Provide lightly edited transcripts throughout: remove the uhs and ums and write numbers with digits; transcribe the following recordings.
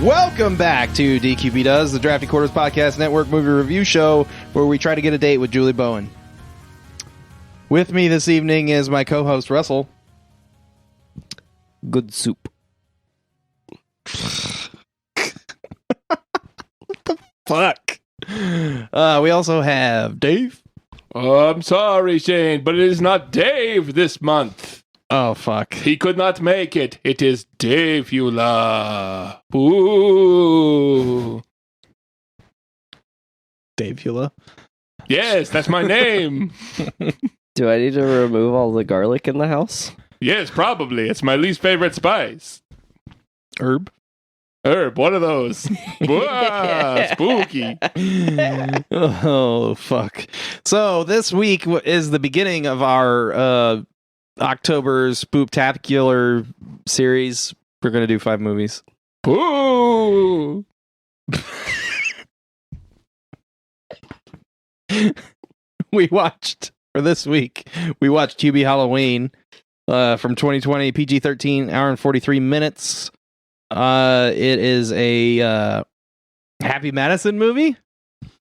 Welcome back to DQP Does, the Drafty Quarters Podcast Network movie review show where we try to get a date with Julie Bowen. With me this evening is my co-host, Russell. Good soup. Fuck. We also have Dave. I'm sorry, Shane, but it is not Dave this month. Oh, fuck. He could not make it. It is Davula. Boo. Davula? Yes, that's my name. Do I need to remove all the garlic in the house? Yes, probably. It's my least favorite spice. Herb, one of those. Wah, spooky. Oh, fuck. So this week is the beginning of our October Spooktacular series. We're going to do 5 movies. Boo. We watched Hubie Halloween from 2020, PG-13, hour and 43 minutes. It is a Happy Madison movie.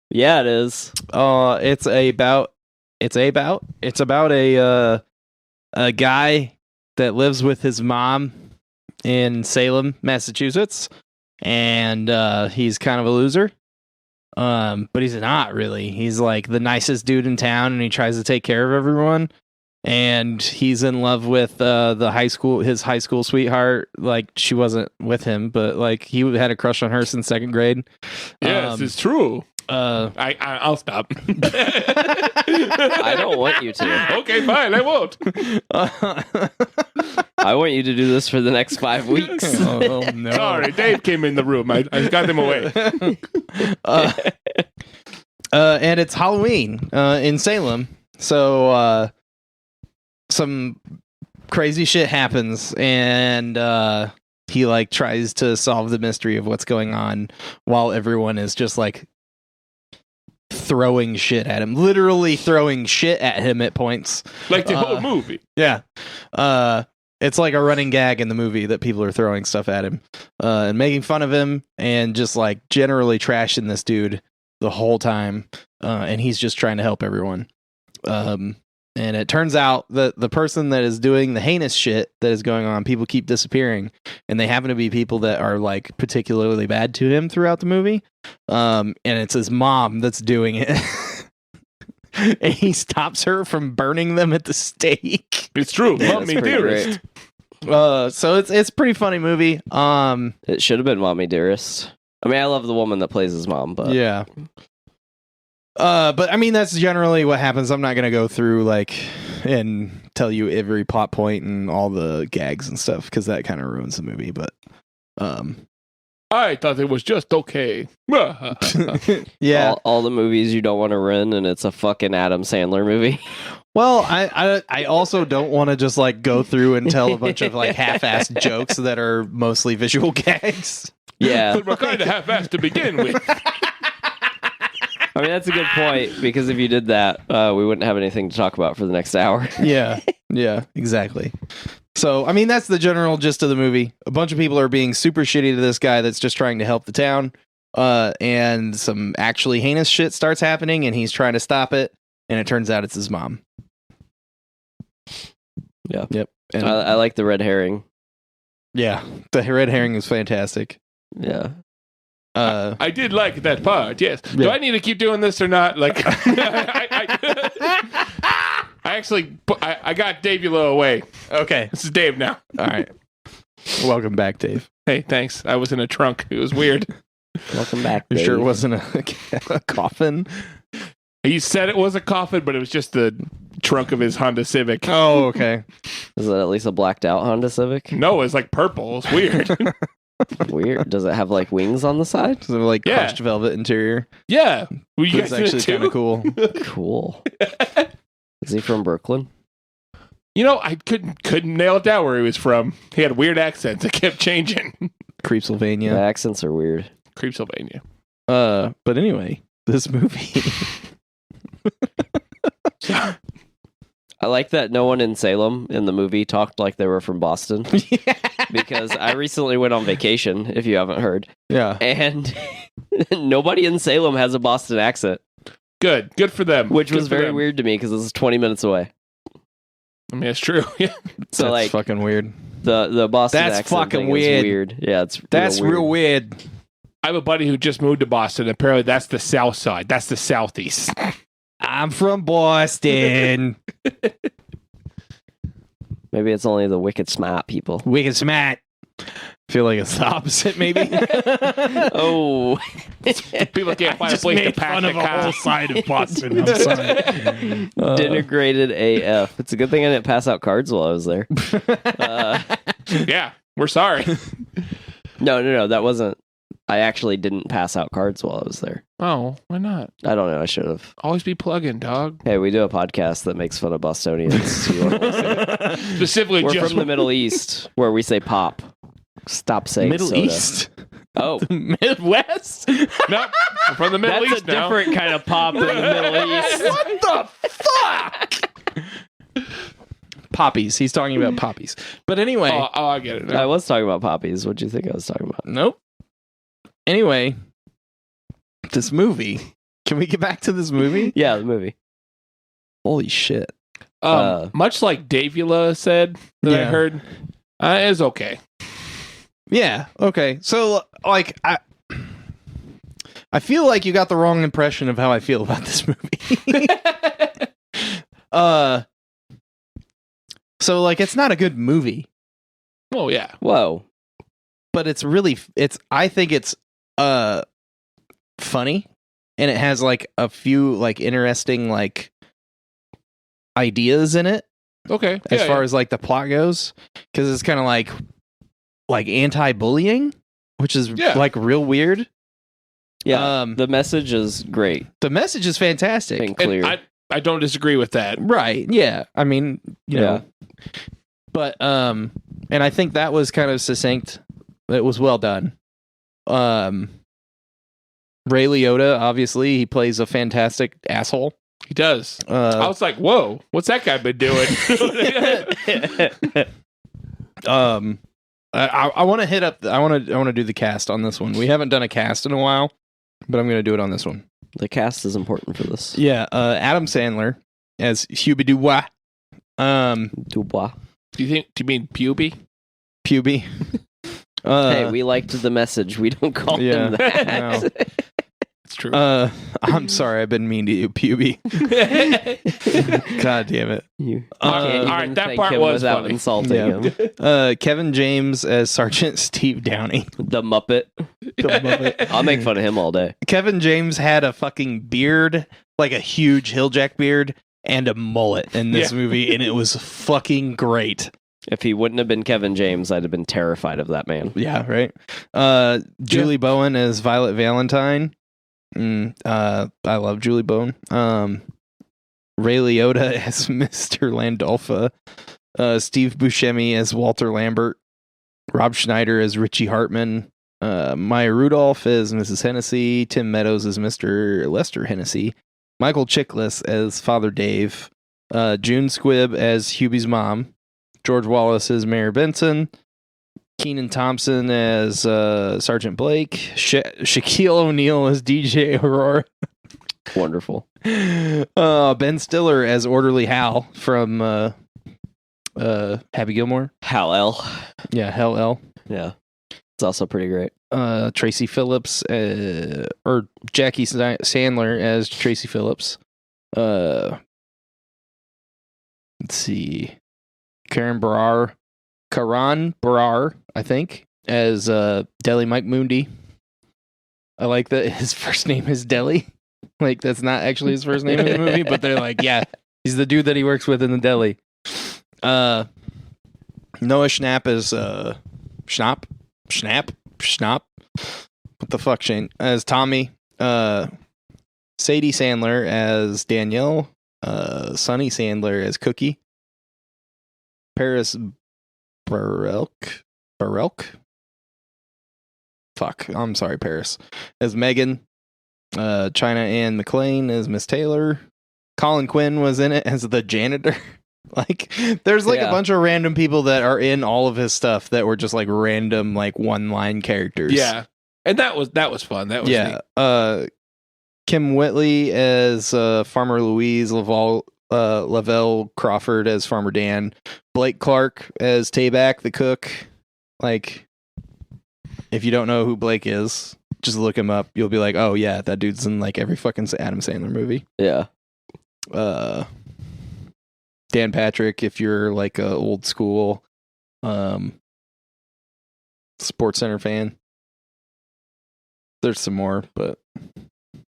Yeah, it is. It's about a guy that lives with his mom in Salem, Massachusetts, and he's kind of a loser. But he's not really. He's like the nicest dude in town, and he tries to take care of everyone. And he's in love with his high school sweetheart. Like, she wasn't with him, but like he had a crush on her since 2nd grade. Yes, it's true. I'll stop. I don't want you to. Okay, fine, I won't. I want you to do this for the next 5 weeks. Oh, no. Sorry, Dave came in the room. I got him away. And it's Halloween in Salem. So some crazy shit happens, and he like tries to solve the mystery of what's going on while everyone is just like throwing shit at him, literally throwing shit at him at points, Like the whole movie. Yeah. It's like a running gag in the movie that people are throwing stuff at him and making fun of him and just like generally trashing this dude the whole time, and he's just trying to help everyone. And it turns out that the person that is doing the heinous shit that is going on, people keep disappearing, and they happen to be people that are like particularly bad to him throughout the movie. And it's his mom that's doing it. And he stops her from burning them at the stake. It's true. Yeah, Love me, that's pretty dearest. So it's a pretty funny movie. It should have been Mommy Dearest. I mean, I love the woman that plays his mom, but yeah. But I mean, that's generally what happens. I'm not gonna go through like and tell you every plot point and all the gags and stuff, because that kind of ruins the movie. But I thought it was just okay. yeah. all the movies you don't want to ruin, and it's a fucking Adam Sandler movie. Well, I also don't want to just like go through and tell a bunch of like half-assed jokes that are mostly visual gags. Yeah. But we're kind of half-assed to begin with. I mean, that's a good point, because if you did that, we wouldn't have anything to talk about for the next hour. Yeah, exactly. So, I mean, that's the general gist of the movie. A bunch of people are being super shitty to this guy that's just trying to help the town, and some actually heinous shit starts happening, and he's trying to stop it, and it turns out it's his mom. Yeah. Yep. And I like the red herring. yeah, the red herring is fantastic. Yeah. I did like that part, yes. Yeah. Do I need to keep doing this or not? Like, I got Davula away. Okay. This is Dave now. All right. Welcome back, Dave. Hey, thanks. I was in a trunk. It was weird. Welcome back, You Dave. sure it wasn't a coffin? He said it was a coffin, but it was just the trunk of his Honda Civic. Oh, okay. Is it at least a blacked out Honda Civic? No, it's like purple. It's weird. Weird. Does it have like wings on the side? So like Yeah. crushed velvet interior. Yeah. Were you It's guys in actually it too? kind of cool. Cool. Is he from Brooklyn? You know, I couldn't nail it down where he was from. He had weird accents. It kept changing. Creepsylvania. The accents are weird. Creepsylvania. But anyway, this movie. I like that no one in Salem in the movie talked like they were from Boston because I recently went on vacation, if you haven't heard, Yeah. and nobody in Salem has a Boston accent, Good for them. which Good was for very them. weird to me because it's 20 minutes away. I mean, it's true. Yeah. So That's like fucking weird. the Boston That's accent fucking thing is weird. weird. Yeah, it's That's real weird. I have a buddy who just moved to Boston. Apparently, that's the South Side. That's the Southeast. I'm from Boston. Maybe it's only the wicked smart people. Wicked smart. Feel like it's the opposite, maybe. Oh, People can't find a place to pack the car. side of Boston. I'm sorry. denigrated AF. It's a good thing I didn't pass out cards while I was there. Yeah, we're sorry. No, that wasn't. I actually didn't pass out cards while I was there. Oh, why not? I don't know. I should have. Always be plugging, dog. Hey, we do a podcast that makes fun of Bostonians. You wanna listen? Specifically, We're just from the Middle East, where we say pop. Stop saying Middle soda. East? Oh, Midwest? No, we're from the Middle that's East a now. different kind of pop in the Middle East. What the fuck? Poppies. He's talking about poppies. But anyway. Oh, I get it. I was talking about poppies. What do you think I was talking about? Nope. Anyway, this movie. Can we get back to this movie? Yeah, the movie. Holy shit. Much like Davula said that I Yeah. heard, it's okay. Yeah. Okay. So, like, I feel like you got the wrong impression of how I feel about this movie. So, like, it's not a good movie, Oh yeah. Whoa. but I think it's funny, and it has like a few like interesting like ideas in it Okay. as far as like the plot goes, because it's kind of like anti-bullying, which is Yeah. like real weird. Yeah, the message is great The message is fantastic. and clear. I don't disagree with that. Right. Yeah. I mean, you know. But and I think that was kind of succinct. It was well done. Ray Liotta, obviously, he plays a fantastic asshole. He does. I was like, whoa, what's that guy been doing? I want to hit up I want to do the cast on this one. We haven't done a cast in a while, but I'm going to do it on this one. The cast is important for this. Yeah, Adam Sandler as Hubidua. Dubois. Do you mean puby? Puby. Hey, we liked the message. We don't call him that. no. It's true. I'm sorry, I've been mean to you, Puby. God damn it. You All can't right, even that thank part him was without funny. insulting Yeah. him. Kevin James as Sergeant Steve Downey. The Muppet. I'll make fun of him all day. Kevin James had a fucking beard, like a huge Hilljack beard, and a mullet in this movie, and it was fucking great. If he wouldn't have been Kevin James, I'd have been terrified of that man. Yeah, right. Julie Bowen as Violet Valentine. I love Julie Bowen. Ray Liotta as Mr. Landolpha. Steve Buscemi as Walter Lambert. Rob Schneider as Richie Hartman. Maya Rudolph as Mrs. Hennessy. Tim Meadows as Mr. Lester Hennessy. Michael Chiklis as Father Dave. June Squibb as Hubie's mom. George Wallace as Mayor Benson. Keenan Thompson as Sergeant Blake. Shaquille O'Neal as DJ Aurora. Wonderful. Ben Stiller as Orderly Hal from Happy Gilmore. Hal L. Yeah, Hal L. Yeah. It's also pretty great. Tracy Phillips or Jackie Sandler as Tracy Phillips. Let's see. Karan Brar, I think, as Deli Mike Moondy. I like that his first name is Deli. Like, that's not actually his first name in the movie, but they're like, yeah, he's the dude that he works with in the deli. Noah Schnapp is Schnapp. What the fuck, Shane? As Tommy. Sadie Sandler as Danielle. Sonny Sandler as Cookie. Paris Barelk. Fuck, I'm sorry, Paris. As Megan. China Ann McClain as Miss Taylor. Colin Quinn was in it as the janitor. Like, there's like a Yeah. bunch of random people that are in all of his stuff that were just like random, like one-line characters. Yeah, and that was fun. That was neat. Kim Whitley as Farmer Louise, Lavelle Crawford as Farmer Dan, Blake Clark as Tayback the cook. Like, if you don't know who Blake is, just look him up. You'll be like, oh yeah, that dude's in like every fucking Adam Sandler movie. Yeah. Dan Patrick, if you're like a old school Sports Center fan. There's some more, but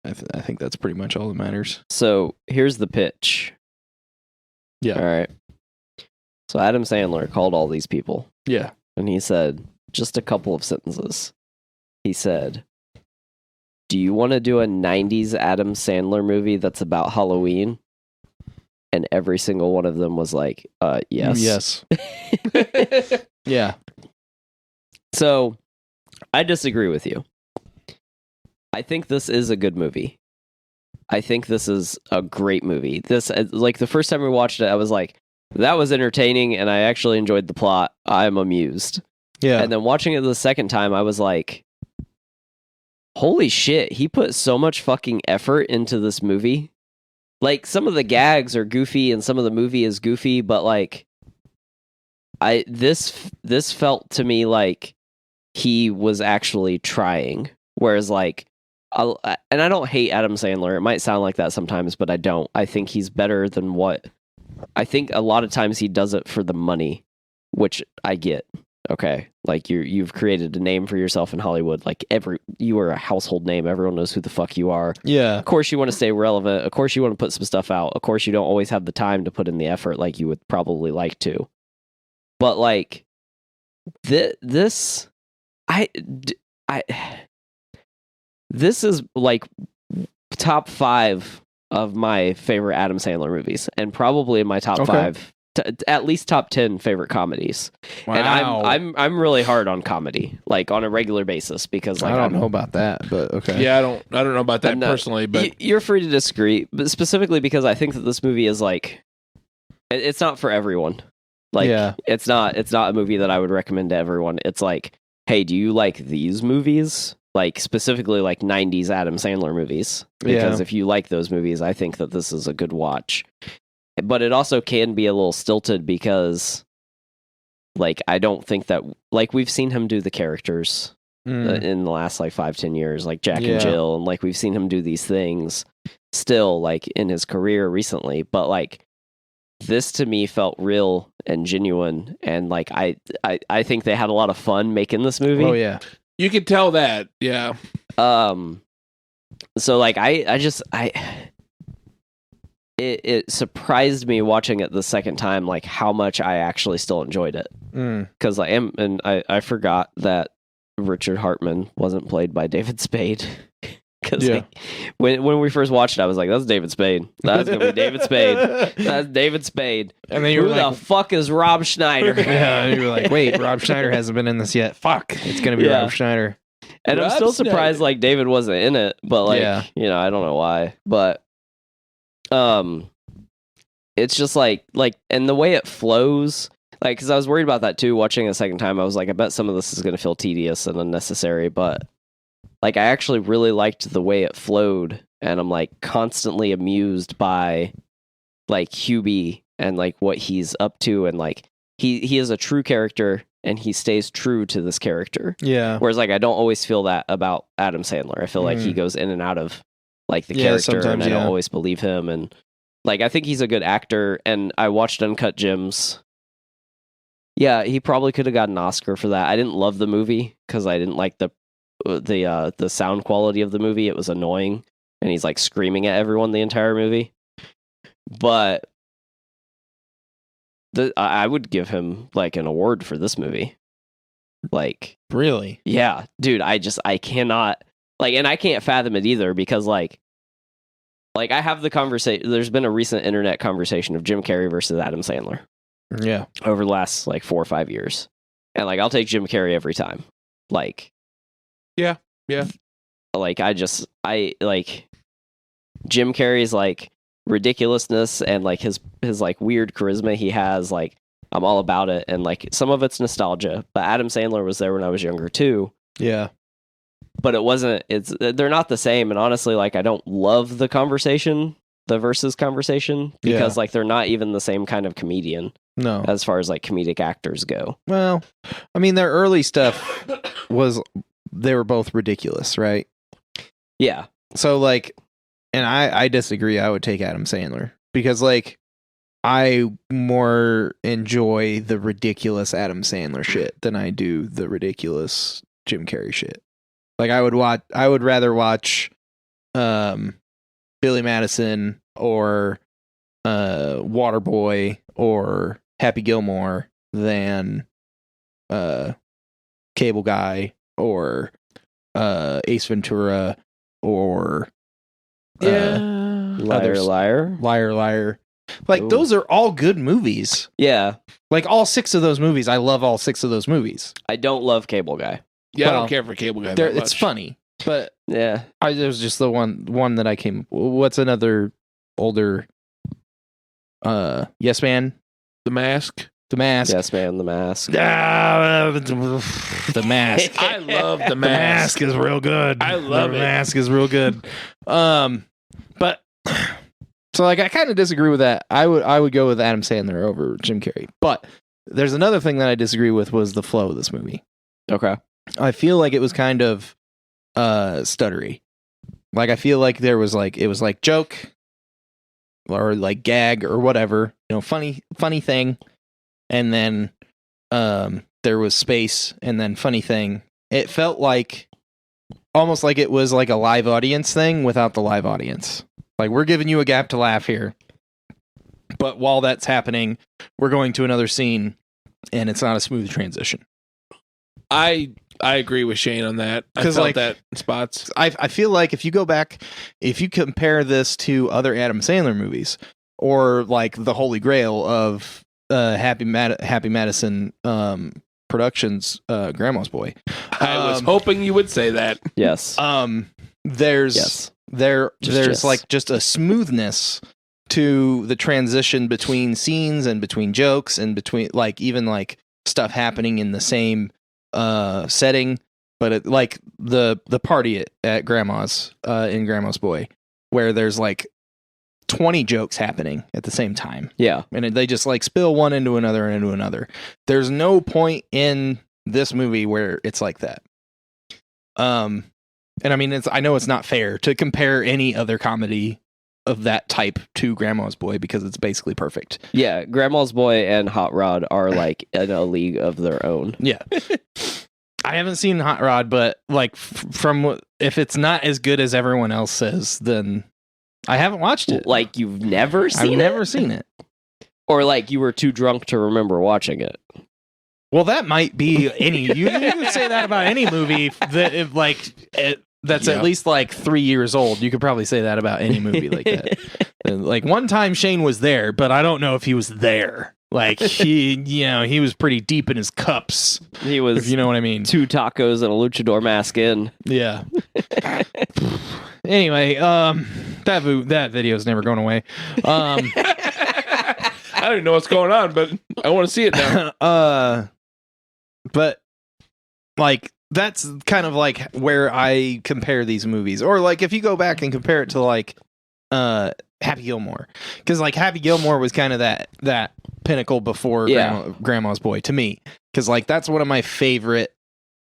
I think that's pretty much all that matters. So here's the pitch. Yeah. All right. So Adam Sandler called all these people. Yeah. And he said just a couple of sentences. He said, do you want to do a 90s Adam Sandler movie that's about Halloween? And every single one of them was like, yes. Yes. Yeah. So I disagree with you. I think this is a good movie. I think this is a great movie. This, like, the first time we watched it, I was like, that was entertaining, and I actually enjoyed the plot. I'm amused. Yeah. And then watching it the second time, I was like, holy shit, he put so much fucking effort into this movie. Like, some of the gags are goofy, and some of the movie is goofy, but like, this felt to me like he was actually trying. Whereas, like, and I don't hate Adam Sandler. It might sound like that sometimes, but I don't. I think he's better than what. I think a lot of times he does it for the money, which I get. Okay, like you've created a name for yourself in Hollywood. Like you are a household name. Everyone knows who the fuck you are. Yeah. Of course you want to stay relevant. Of course you want to put some stuff out. Of course you don't always have the time to put in the effort like you would probably like to. But like this is like top 5 of my favorite Adam Sandler movies, and probably in my top 5, at least top 10 favorite comedies. Wow. And I'm really hard on comedy, like on a regular basis, because like I don't know about that, but okay. Yeah, I don't know about that personally, but you're free to disagree. But specifically because I think that this movie is like, it's not for everyone. Like, yeah. it's not a movie that I would recommend to everyone. It's like, hey, do you like these movies? Like, specifically like 90s Adam Sandler movies. Because if you like those movies, I think that this is a good watch. But it also can be a little stilted because, like, I don't think that, like, we've seen him do the characters in the last like 5-10 years, like Jack and Jill, and like we've seen him do these things still, like, in his career recently. But like, this to me felt real and genuine, and like I think they had a lot of fun making this movie. Oh yeah. you could tell that. Yeah. So like it surprised me watching it the second time, like how much I actually still enjoyed it. Because I forgot that Richard Hartman wasn't played by David Spade. Because when we first watched it, I was like, "That's David Spade. That's gonna be David Spade. That's David Spade." And then you who were the like, fuck is Rob Schneider? Yeah, and you were like, "Wait, Rob Schneider hasn't been in this yet. Fuck, it's gonna be Rob Schneider." And Rob I'm still Schneider. surprised like David wasn't in it, but like you know, I don't know why, but it's just like and the way it flows, like, because I was worried about that too. Watching it a second time, I was like, I bet some of this is gonna feel tedious and unnecessary, but like I actually really liked the way it flowed, and I'm like constantly amused by like Hubie and like what he's up to, and like he is a true character and he stays true to this character. Yeah. Whereas like I don't always feel that about Adam Sandler. I feel like he goes in and out of like the character, and I don't always believe him. And like I think he's a good actor. And I watched Uncut Gems. Yeah, he probably could have gotten an Oscar for that. I didn't love the movie because I didn't like the sound quality of the movie. It was annoying, and he's like screaming at everyone the entire movie. But I would give him like an award for this movie. Like, really? Yeah, dude. I cannot like, and I can't fathom it either, because like I have the conversation. There's been a recent internet conversation of Jim Carrey versus Adam Sandler. Yeah. Over the last like 4 or 5 years, and like I'll take Jim Carrey every time. Like. Yeah. Like I like Jim Carrey's like ridiculousness and like his like weird charisma he has, like I'm all about it. And like some of it's nostalgia, but Adam Sandler was there when I was younger too. Yeah. But they're not the same. And honestly, like I don't love the versus conversation because like they're not even the same kind of comedian. No. As far as like comedic actors go. Well, I mean, their early stuff they were both ridiculous, right? Yeah. So like, and I disagree. I would take Adam Sandler because like I more enjoy the ridiculous Adam Sandler shit than I do the ridiculous Jim Carrey shit. Like I would rather watch Billy Madison or Waterboy or Happy Gilmore than Cable Guy or Ace Ventura or Liar Liar. Like those are all good movies. Yeah. Like all 6 of those movies, I love all 6 of those movies. I don't love Cable Guy. Yeah, Well, I don't care for Cable Guy that much. It's funny, but Yeah. it was just the one that I came. What's another older? Yes Man, The Mask. The Mask. Yes Man, The Mask. The Mask. I love The The Mask. Mask is real good. I love The it. Mask is real good. But so like I kind of disagree with that. I would go with Adam Sandler over Jim Carrey. But there's another thing that I disagree with was the flow of this movie. Okay. I feel like it was kind of stuttery. Like I feel like it was like joke or like gag or whatever, funny thing, and then there was space and then funny thing. It felt like almost like it was like a live audience thing without the live audience. Like we're giving you a gap to laugh here, but while that's happening, we're going to another scene and it's not a smooth transition. I agree with Shane on that. I 'Cause, felt like, that in spots. I feel like if you go back, if you compare this to other Adam Sandler movies or like the Holy Grail of Happy Madison Productions, Grandma's Boy. I was hoping you would say that. Yes. There's like just a smoothness to the transition between scenes and between jokes and between like even like stuff happening in the same setting, but like the party at Grandma's in Grandma's Boy, where there's like 20 jokes happening at the same time. Yeah. And they just like spill one into another and into another. There's no point in this movie where it's like that. And I mean, I know it's not fair to compare any other comedy of that type to Grandma's Boy because it's basically perfect. Yeah. Grandma's Boy and Hot Rod are like in a league of their own. Yeah. I haven't seen Hot Rod, but like from if it's not as good as everyone else says, then I haven't watched it. Like you've never seen it? I've never seen it. Or like you were too drunk to remember watching it. Well, that might be any. You can say that about any movie that's at least like 3 years old. You could probably say that about any movie like that. Like one time Shane was there, but I don't know if he was there. Like he was pretty deep in his cups. He was, if you know what I mean. 2 tacos and a luchador mask in. Yeah. Anyway, that video is never going away. I don't even know what's going on, but I want to see it now. But like that's kind of like where I compare these movies, or like if you go back and compare it to like Happy Gilmore, because like Happy Gilmore was kind of that pinnacle before Grandma's Boy to me, because like that's one of my favorite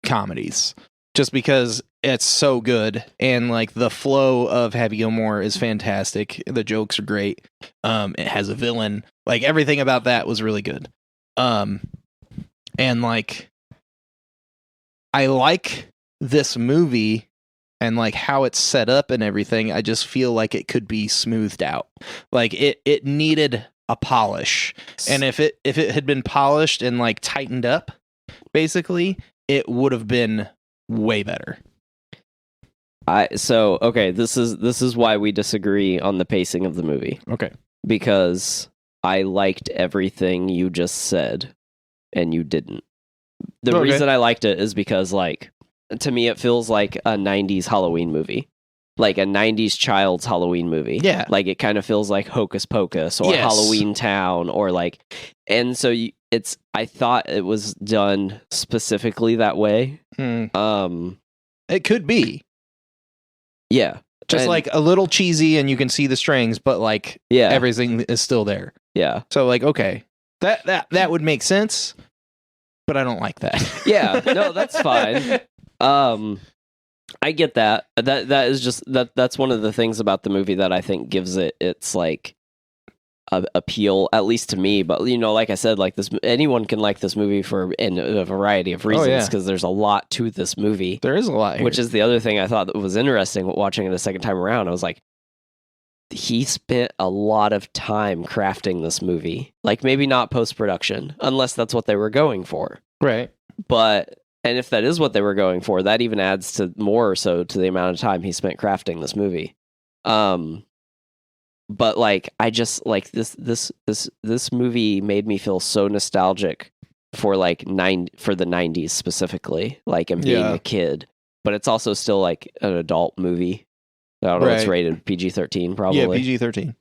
comedies, just because it's so good and like the flow of Happy Gilmore is fantastic. The jokes are great. It has a villain. Like everything about that was really good. And like I like this movie and like how it's set up and everything. I just feel like it could be smoothed out. Like it needed a polish. And if it had been polished and like tightened up, basically, it would have been way better. Okay, this is why we disagree on the pacing of the movie. Okay. Because I liked everything you just said and you didn't. The reason I liked it is because like to me it feels like a 90s Halloween movie. like a 90s child's Halloween movie. Yeah. Like it kind of feels like Hocus Pocus or Yes. Halloween Town or like, and so I thought it was done specifically that way. It could be. Yeah. Just like a little cheesy and you can see the strings, but like everything is still there. Yeah. So like, okay, that would make sense, but I don't like that. Yeah. No, that's fine. I get that. That is just that's one of the things about the movie that I think gives it its like appeal, at least to me. But you know, like I said, like this, anyone can like this movie for in a variety of reasons because there's a lot to this movie. There is a lot here. Which is the other thing I thought that was interesting watching it a second time around. I was like, he spent a lot of time crafting this movie. Like maybe not post-production, unless that's what they were going for. Right. But, and if that is what they were going for, that even adds to more or so to the amount of time he spent crafting this movie. But like, I just like this movie made me feel so nostalgic for like for the 90s specifically, like and being a kid. But it's also still like an adult movie. I don't know, it's rated PG-13 probably. Yeah, PG-13.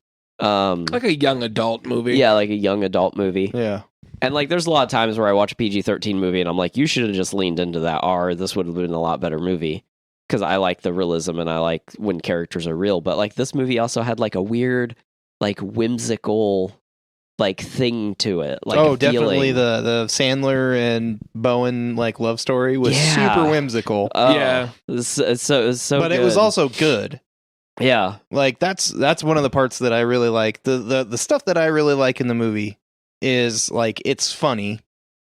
Like a young adult movie. Yeah, like a young adult movie. Yeah. And like there's a lot of times where I watch a PG-13 movie and I'm like, you should have just leaned into that R. This would have been a lot better movie. Because I like the realism and I like when characters are real. But like this movie also had like a weird, like whimsical like thing to it. Like definitely the Sandler and Bowen like love story was super whimsical. It's so but good. it was also good. Yeah. Like that's one of the parts that I really like. The stuff that I really like in the movie is like it's funny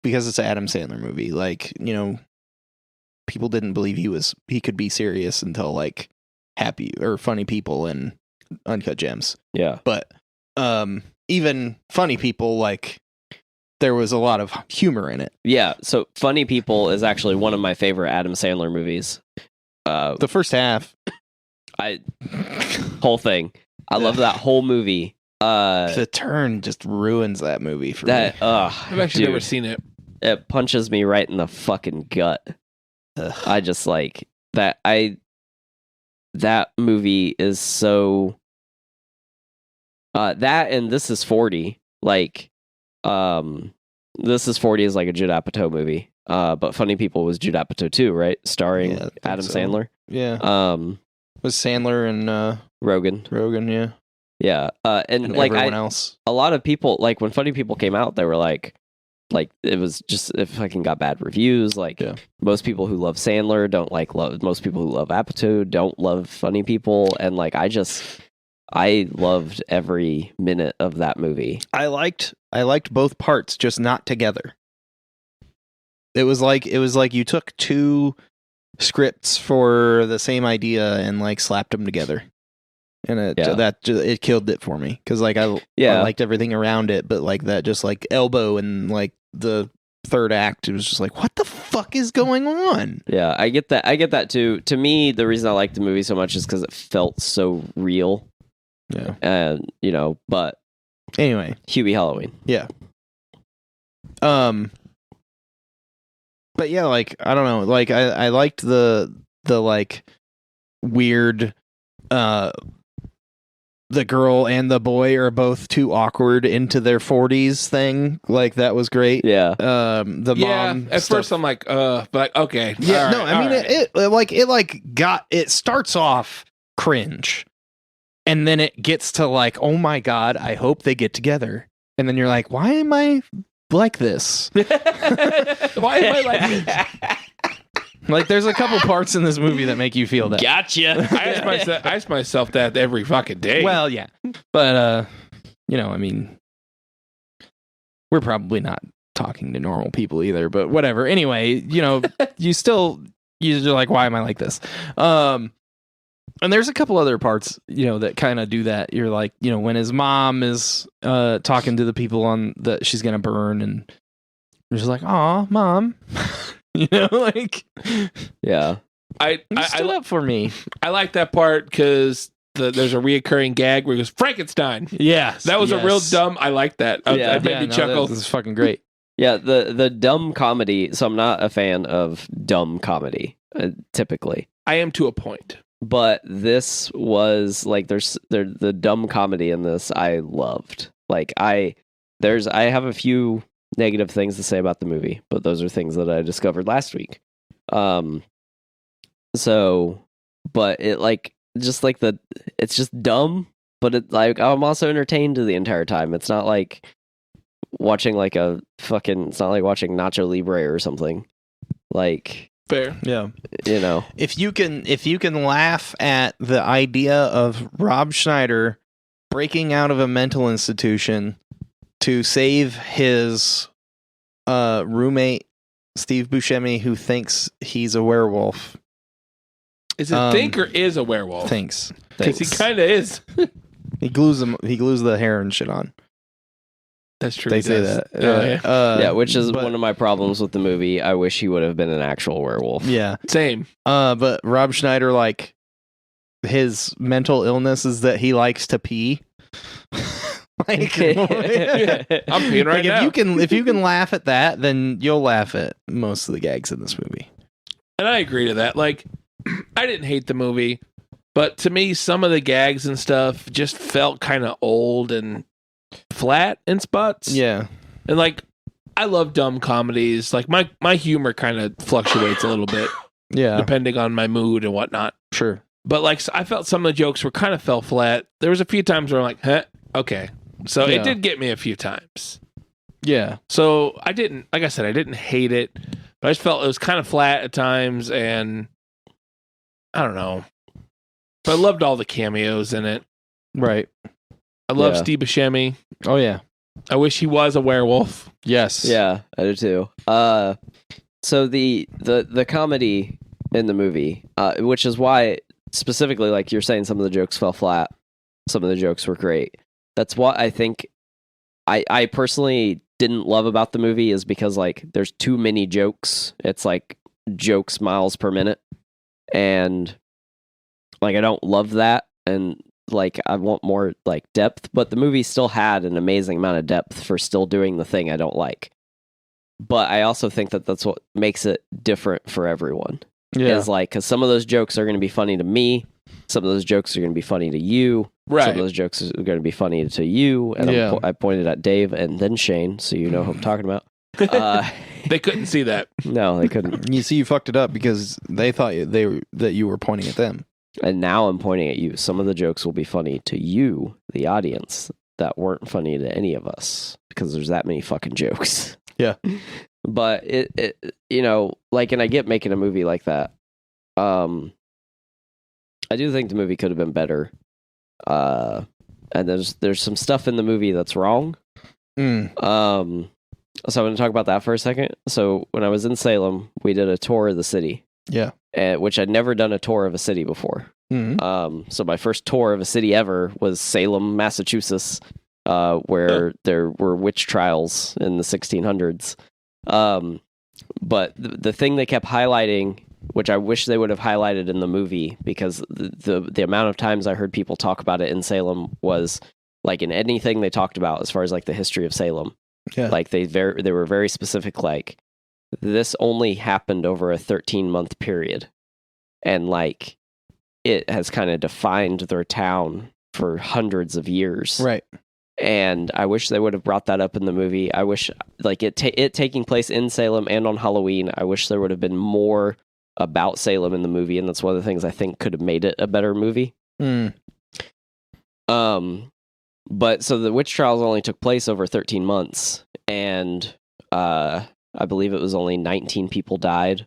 because it's an Adam Sandler movie. Like, you know, people didn't believe he could be serious until like Happy or Funny People and Uncut Gems. Yeah. But even Funny People, like there was a lot of humor in it. Yeah. So Funny People is actually one of my favorite Adam Sandler movies. The first half. Whole thing. I love that whole movie. The turn just ruins that movie for me. I've actually never seen it. It punches me right in the fucking gut. I just like that. That movie is so. That and This Is 40. Like, This Is 40 is like a Judd Apatow movie. But Funny People was Judd Apatow too, right? Starring Adam Sandler. Yeah. Was Sandler and Rogan. Yeah. Yeah. And like everyone else. A lot of people, like when Funny People came out, they were like it was just, it fucking got bad reviews. Like most people who love Sandler don't love, most people who love Apatow don't love Funny People. And like, I loved every minute of that movie. I liked both parts, just not together. It was like you took two scripts for the same idea and like slapped them together, and it killed it for me because like I liked everything around it, but like that just like elbow and like the third act, it was just like, what the fuck is going on? Yeah, I get that too. To me, the reason I liked the movie so much is because it felt so real. Yeah, and you know, but anyway, Hubie Halloween. Yeah. But yeah, like I don't know, like I liked the like weird the girl and the boy are both too awkward into their 40s thing. Like that was great. Yeah. The mom at stuff. first I'm like, but okay. Yeah, all right, I mean it starts off cringe. And then it gets to like, oh my God, I hope they get together. And then you're like, why am I like this? Why am I like this? Like, there's a couple parts in this movie that make you feel that. Gotcha. I ask myself that every fucking day. Well, yeah. But, you know, I mean, we're probably not talking to normal people either, but whatever. Anyway, you know, you're like, why am I like this? And there's a couple other parts, you know, that kind of do that. You're like, you know, when his mom is talking to the people on that she's gonna burn, and you're just like, "Aw, mom," you know, like, yeah. I stood up for me. I like that part because there's a reoccurring gag where he goes Frankenstein. Yeah, that was a real dumb. I like that. That made me chuckle. This is fucking great. Yeah, the dumb comedy. So I'm not a fan of dumb comedy typically. I am to a point. But this was like the dumb comedy in this I loved. Like I have a few negative things to say about the movie, but those are things that I discovered last week. But it like just like it's just dumb, but it like I'm also entertained the entire time. It's not like watching like it's not like watching Nacho Libre or something. Like Fair. Yeah. You know. If you can laugh at the idea of Rob Schneider breaking out of a mental institution to save his roommate Steve Buscemi, who thinks he's a werewolf. Is it think or is a werewolf? Thinks. Because he kind of is. He glues the hair and shit on. That's true. They say that. Yeah, which is one of my problems with the movie. I wish he would have been an actual werewolf. Yeah. Same. But Rob Schneider, like, his mental illness is that he likes to pee. Like, I'm peeing right now. If you can laugh at that, then you'll laugh at most of the gags in this movie. And I agree to that. Like, I didn't hate the movie, but to me, some of the gags and stuff just felt kind of old and flat in spots. Yeah. And like, I love dumb comedies. Like my humor kind of fluctuates a little bit. Yeah. Depending on my mood and whatnot. Sure. But like, I felt some of the jokes were kind of fell flat. There was a few times where I'm like, huh, okay. So it did get me a few times. Yeah. So I didn't hate it, but I just felt it was kind of flat at times, and I don't know. But I loved all the cameos in it. Right. I love Steve Buscemi. Oh yeah. I wish he was a werewolf. Yes. Yeah, I do too. So the comedy in the movie, which is why specifically, like you're saying, some of the jokes fell flat. Some of the jokes were great. That's what I think I personally didn't love about the movie, is because like there's too many jokes. It's like jokes miles per minute. And like I don't love that, and like I want more like depth, but the movie still had an amazing amount of depth for still doing the thing I don't like. But I also think that that's what makes it different for everyone. Yeah. Is like, because some of those jokes are going to be funny to me, some of those jokes are going to be funny to you, Right. some of those jokes are going to be funny to you, and I pointed at Dave and then Shane, so you know who I'm talking about. They couldn't see that. No, they couldn't. You see, you fucked it up because they thought that you were pointing at them. And now I'm pointing at you. Some of the jokes will be funny to you, the audience, that weren't funny to any of us, because there's that many fucking jokes. Yeah. But it you know, like, and I get making a movie like that. I do think the movie could have been better. And there's some stuff in the movie that's wrong. So I'm going to talk about that for a second. So when I was in Salem, we did a tour of the city. Yeah. Which I'd never done a tour of a city before. Mm-hmm. So my first tour of a city ever was Salem, Massachusetts, where there were witch trials in the 1600s. But the thing they kept highlighting, which I wish they would have highlighted in the movie, because the amount of times I heard people talk about it in Salem was like in anything they talked about as far as like the history of Salem. Yeah. Like they were very specific, like this only happened over a 13-month period. And like it has kind of defined their town for hundreds of years. Right. And I wish they would have brought that up in the movie. I wish, like, it taking place in Salem and on Halloween, I wish there would have been more about Salem in the movie, and that's one of the things I think could have made it a better movie. But so the witch trials only took place over 13 months, and I believe it was only 19 people died.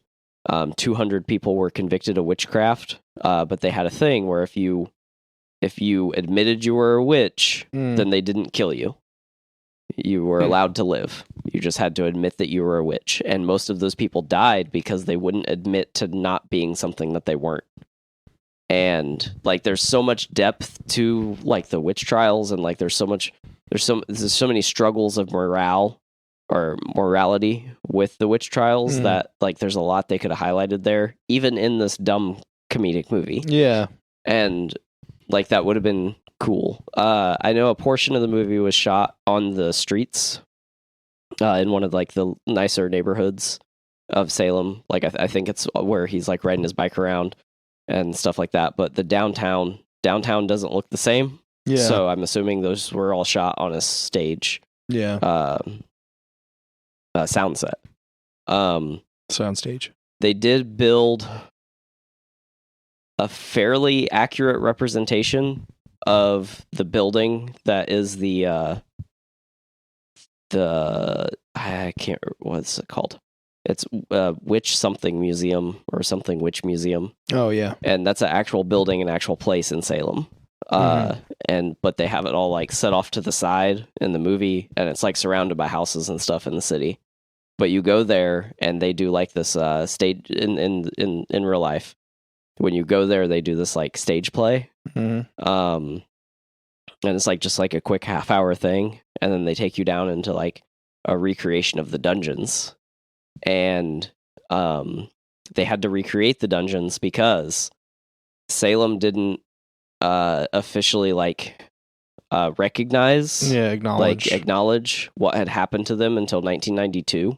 200 people were convicted of witchcraft, but they had a thing where if you admitted you were a witch, then they didn't kill you. You were allowed to live. You just had to admit that you were a witch. And most of those people died because they wouldn't admit to not being something that they weren't. And like, there's so much depth to like the witch trials, and like there's so many struggles of morale or morality with the witch trials that like there's a lot they could have highlighted there, even in this dumb comedic movie. Yeah. And like that would have been cool. I know a portion of the movie was shot on the streets in one of like the nicer neighborhoods of Salem. Like I think it's where he's like riding his bike around. and stuff like that. But the downtown doesn't look the same. Yeah. So I'm assuming those were all shot on a stage. Yeah. Sound set. Soundstage. They did build a fairly accurate representation of the building that is the I can't remember, what's it called. It's Witch something museum or something witch museum. Oh yeah. And that's an actual building, an actual place in Salem. But they have it all like set off to the side in the movie, and it's like surrounded by houses and stuff in the city. But you go there and they do like this stage in real life. When you go there, they do this like stage play. And it's like just like a quick half-hour thing, and then they take you down into like a recreation of the dungeons. And they had to recreate the dungeons because Salem didn't officially like recognize, acknowledge what had happened to them until 1992.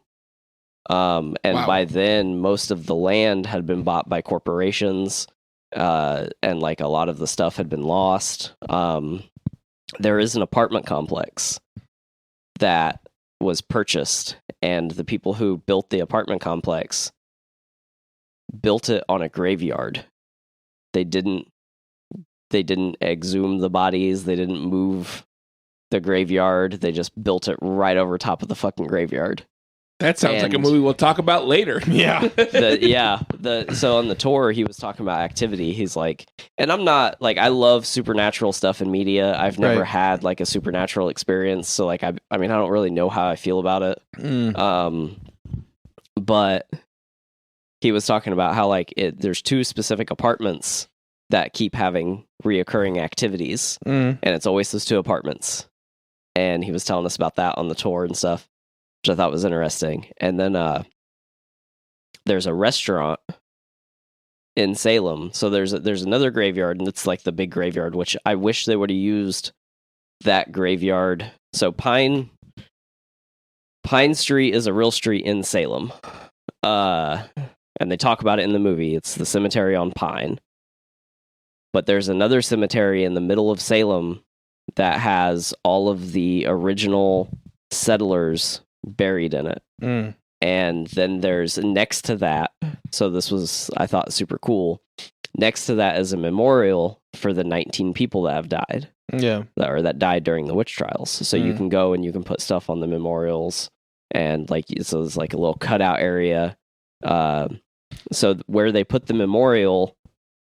And by then, most of the land had been bought by corporations, and like a lot of the stuff had been lost. There is an apartment complex that was purchased, and the people who built the apartment complex built it on a graveyard. They didn't exhume the bodies. They didn't move the graveyard. They just built it right over top of the fucking graveyard. That sounds like a movie we'll talk about later. Yeah. So on the tour, he was talking about activity. He's like, and I'm not like, I love supernatural stuff in media. I've never had like a supernatural experience. So like, I mean, I don't really know how I feel about it. But he was talking about how like there's two specific apartments that keep having reoccurring activities. And it's always those two apartments. And he was telling us about that on the tour and stuff, which I thought was interesting. And then there's a restaurant in Salem. So there's another graveyard, and it's like the big graveyard, which I wish they would have used that graveyard. So Pine Street is a real street in Salem. And they talk about it in the movie. It's the cemetery on Pine. But there's another cemetery in the middle of Salem that has all of the original settlers buried in it. And then there's next to that, so this was, I thought, super cool. Next to that is a memorial for the 19 people that have died. Yeah. That died during the witch trials. So you can go and you can put stuff on the memorials, and like, so it's like a little cutout area. So where they put the memorial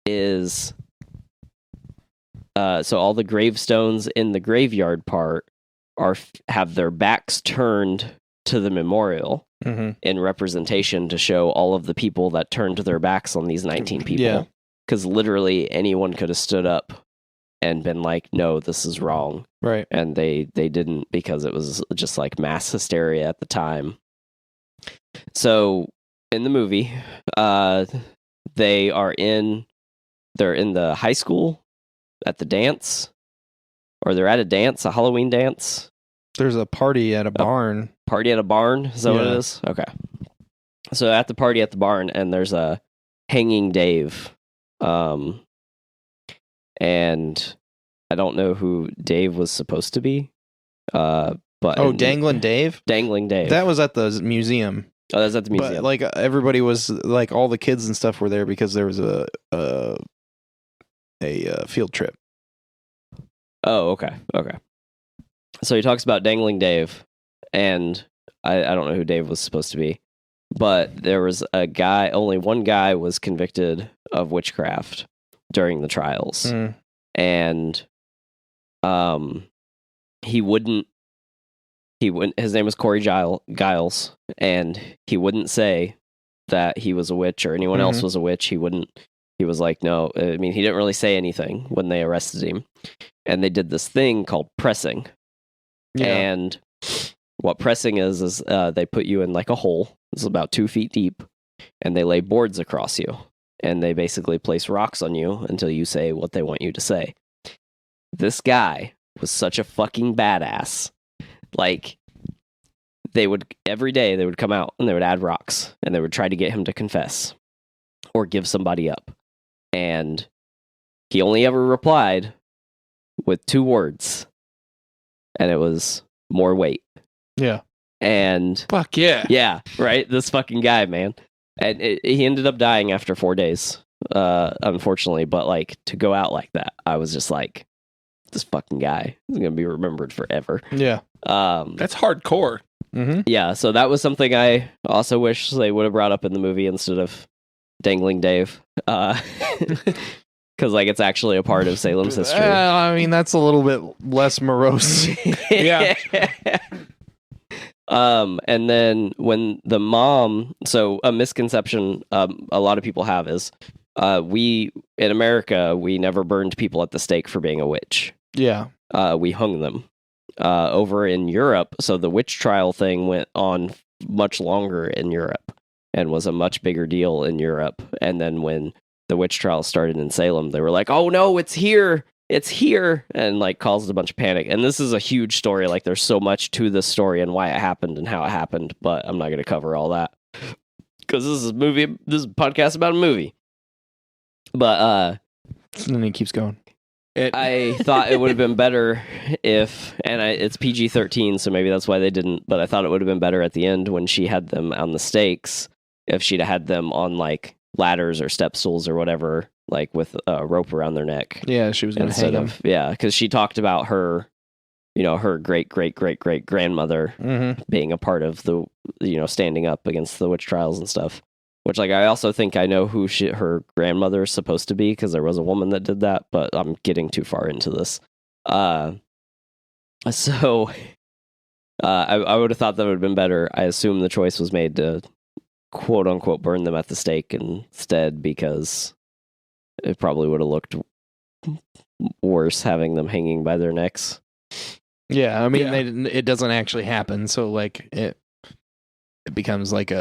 is, so all the gravestones in the graveyard part have their backs turned to the memorial in representation to show all of the people that turned their backs on these 19 people. Because literally anyone could have stood up and been like, no, this is wrong. Right. And they didn't, because it was just like mass hysteria at the time. So in the movie, they're in the high school at the dance, or they're at a dance, a Halloween dance. There's a party at a barn. Party at a barn? Is that what it is? Okay. So at the party at the barn, and there's a hanging Dave. And I don't know who Dave was supposed to be. But Dangling Dave? Dangling Dave. That was at the museum. Oh, that's at the museum. But like everybody was like, all the kids and stuff were there because there was a field trip. Oh, okay. So he talks about Dangling Dave, and I don't know who Dave was supposed to be, but there was a guy, only one guy was convicted of witchcraft during the trials. And he wouldn't, his name was Corey Giles, and he wouldn't say that he was a witch or anyone else was a witch. He was like, no, I mean, he didn't really say anything when they arrested him. And they did this thing called pressing. Yeah. And what pressing is they put you in like a hole. It's about 2 feet deep, and they lay boards across you, and they basically place rocks on you until you say what they want you to say. This guy was such a fucking badass. Like, every day they would come out and they would add rocks, and they would try to get him to confess or give somebody up. And he only ever replied with 2 words. And it was more weight. Yeah. And fuck yeah. yeah, right? This fucking guy, man. And he ended up dying after 4 days, unfortunately. But like to go out like that, I was just like, this fucking guy is going to be remembered forever. Yeah. That's hardcore. Mm-hmm. Yeah, so that was something I also wish they would have brought up in the movie instead of dangling Dave. Because like it's actually a part of Salem's history. I mean, that's a little bit less morose. Yeah. And then when the mom, so a misconception a lot of people have is we in America, we never burned people at the stake for being a witch. Yeah. We hung them. Over in Europe, so the witch trial thing went on much longer in Europe and was a much bigger deal in Europe. And then when the witch trial started in Salem, they were like, oh no, it's here, and like caused a bunch of panic. And this is a huge story. Like there's so much to this story and why it happened and how it happened, but I'm not going to cover all that because this is a podcast about a movie. But and then he keeps going. I thought it would have been better if, and it's PG-13, so maybe that's why they didn't, but I thought it would have been better at the end when she had them on the stakes, if she'd have had them on like ladders or step stools or whatever, like with a rope around their neck. Yeah, she was going to hang them. Yeah, because she talked about her, her great-great-great-great-grandmother being a part of the, standing up against the witch trials and stuff. Which, like, I also think I know who her grandmother is supposed to be, because there was a woman that did that, but I'm getting too far into this. I would have thought that would have been better. I assume the choice was made to, quote-unquote, burn them at the stake instead, because it probably would have looked worse having them hanging by their necks. Yeah, I mean, it doesn't actually happen, so, like, it becomes like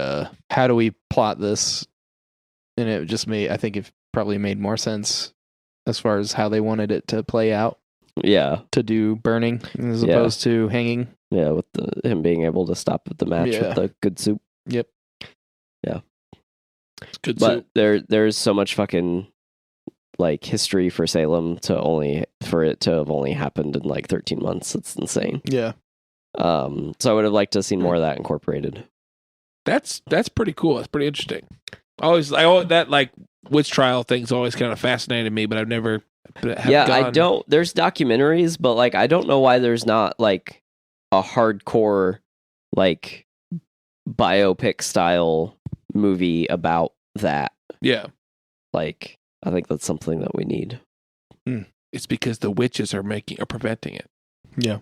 how do we plot this? And it just I think it probably made more sense as far as how they wanted it to play out. Yeah. To do burning as opposed to hanging. Yeah, with him being able to stop at the match with the good soup. Yep. Yeah. Good soup. But there's so much fucking like history for Salem for it to have only happened in like 13 months. It's insane. Yeah. So I would have liked to have seen more of that incorporated. That's pretty cool. That's pretty interesting. That like witch trial thing's always kind of fascinated me, but I've never. I don't. There's documentaries, but like I don't know why there's not like a hardcore like biopic style movie about that. Yeah, like I think that's something that we need. It's because the witches are preventing it. Yeah.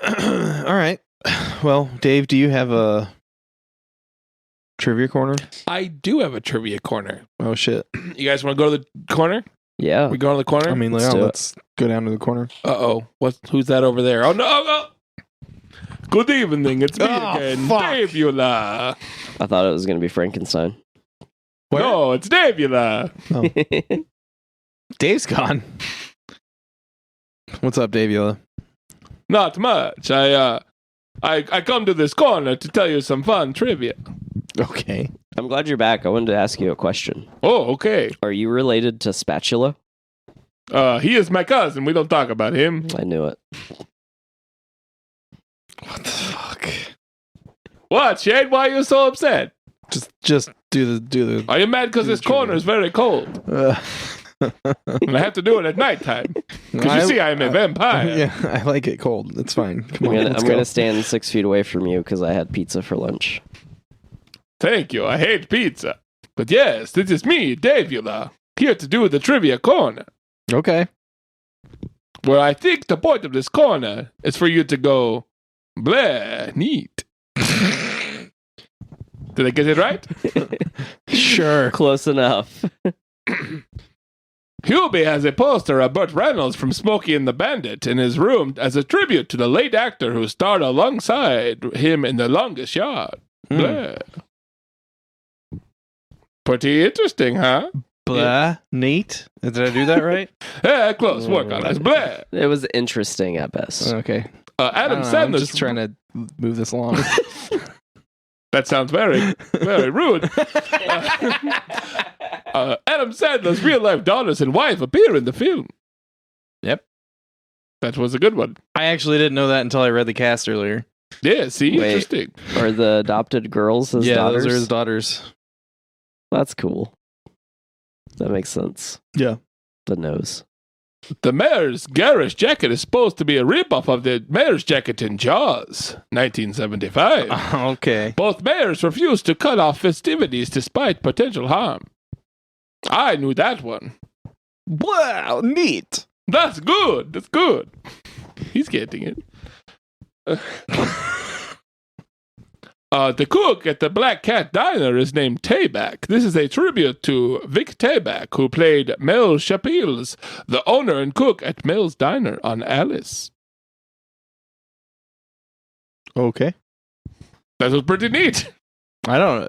All right. Well, Dave, do you have a trivia corner? I do have a trivia corner. Oh, shit. You guys want to go to the corner? Yeah. We go to the corner? I mean, let's go down to the corner. Uh-oh. Who's that over there? Oh, no. Good evening. It's me again, fuck. Davula. I thought it was going to be Frankenstein. Where? No, it's Davula. Oh. Dave's gone. What's up, Davula? Not much. I come to this corner to tell you some fun trivia. Okay. I'm glad you're back. I wanted to ask you a question. Oh, okay. Are you related to Spatula? He is my cousin. We don't talk about him. I knew it. What the fuck? What, Shade? Why are you so upset? Just do the. Are you mad because this corner is very cold? And I have to do it at nighttime. Because you see, I am a vampire. Yeah, I like it cold. It's fine. Come on, I'm going to stand 6 feet away from you because I had pizza for lunch. Thank you. I hate pizza. But yes, this is me, Davula, here to do the trivia corner. Okay. Well, I think the point of this corner is for you to go, blah, neat. Did I get it right? Sure. Close enough. Hubie has a poster of Burt Reynolds from Smokey and the Bandit in his room as a tribute to the late actor who starred alongside him in The Longest Yard. Blah. Pretty interesting, huh? Blah. Neat. Did I do that right? Yeah, close. Work on us. Blah. It was interesting at best. Okay. Adam I'm Sandler's... just trying to move this along. That sounds very, very rude. Adam Sandler's real-life daughters and wife appear in the film. Yep. That was a good one. I actually didn't know that until I read the cast earlier. Yeah, see? Wait. Interesting. Are the adopted girls his daughters? Those are his daughters. That's cool. That makes sense. Yeah. The nose. The mayor's garish jacket is supposed to be a ripoff of the mayor's jacket in Jaws, 1975. Okay. Both mayors refused to cut off festivities despite potential harm. I knew that one. Wow, neat. That's good. That's good. He's getting it. The cook at the Black Cat Diner is named Tayback. This is a tribute to Vic Tayback, who played Mel Chapils, the owner and cook at Mel's Diner on Alice. Okay. That was pretty neat. I don't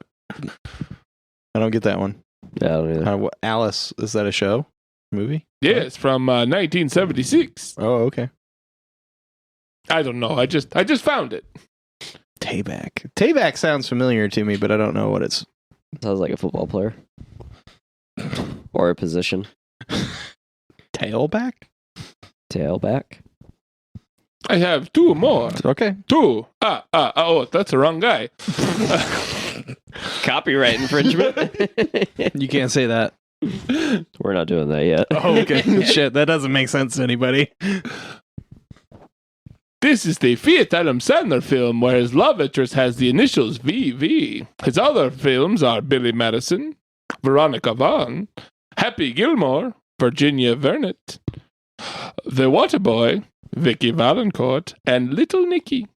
get that one. Yeah, I don't either. Alice, is that a show? Movie? Yes, from 1976. Oh, okay. I don't know. I just found it. Tayback. Tayback sounds familiar to me, but I don't know what it's. Sounds like a football player. Or a position. Tailback? Tailback. I have two more. Okay. Two. Oh, that's the wrong guy. Copyright infringement. You can't say that. We're not doing that yet. Oh, okay. Shit, that doesn't make sense to anybody. This is the fifth Adam Sandler film where his love interest has the initials VV. His other films are Billy Madison, Veronica Vaughn, Happy Gilmore, Virginia Vernet, The Waterboy, Vicky Valancourt, and Little Nicky,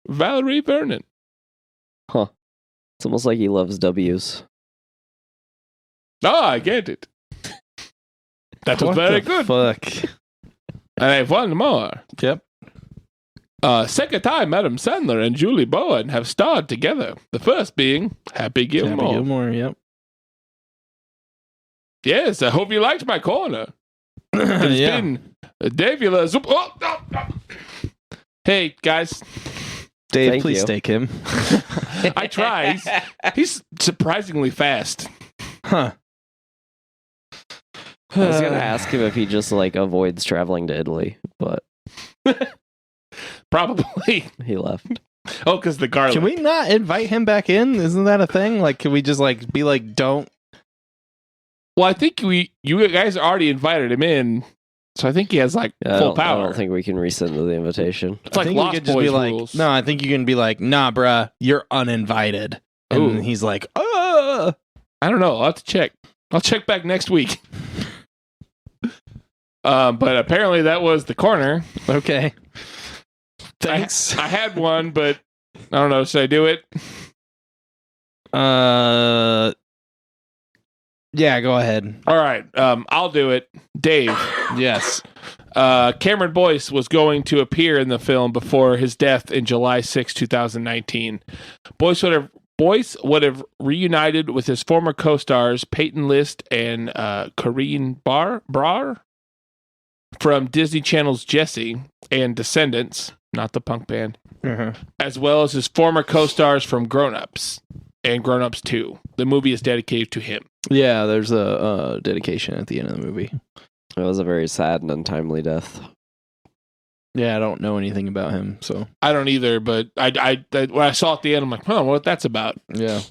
Valerie Vernon. Huh. It's almost like he loves W's. I get it. That was What very the good. Fuck. And I have one more. Yep. Second time Adam Sandler and Julie Bowen have starred together. The first being Happy Gilmore. Happy Gilmore, yep. Yes, I hope you liked my corner. It's Yeah. been Davula Zup. Oh. Hey, guys. Dave, Thank please you. stake him. I try. He's surprisingly fast. Huh. I was gonna ask him if he just like avoids traveling to Italy, but Probably. he left. Oh, because the garlic. Can we not invite him back in? Isn't that a thing? Like, can we just like be like, don't? Well, I think you guys already invited him in, so I think he has like Yeah, full I power. don't think we can resend the invitation. It's like I think Lost you could just Boys be like, rules. no, I think you can be like, nah, bruh, you're uninvited. And Ooh. he's like, I don't know. I'll have to check. I'll check back next week. But apparently that was the corner. okay. Thanks. I had one, but I don't know. Should I do it? Yeah, go ahead. All right. I'll do it. Dave. Yes. Cameron Boyce was going to appear in the film before his death in July 6, 2019. Boyce would have reunited with his former co-stars Peyton List and Corinne Brar from Disney Channel's Jessie and Descendants, not the punk band, as well as his former co-stars from Grown Ups and Grown Ups 2. The movie is dedicated to him. Yeah, there's a dedication at the end of the movie. It was a very sad and untimely death. Yeah, I don't know anything about him, so I don't either, but I when I saw it at the end, I'm like, huh, what that's about? yeah.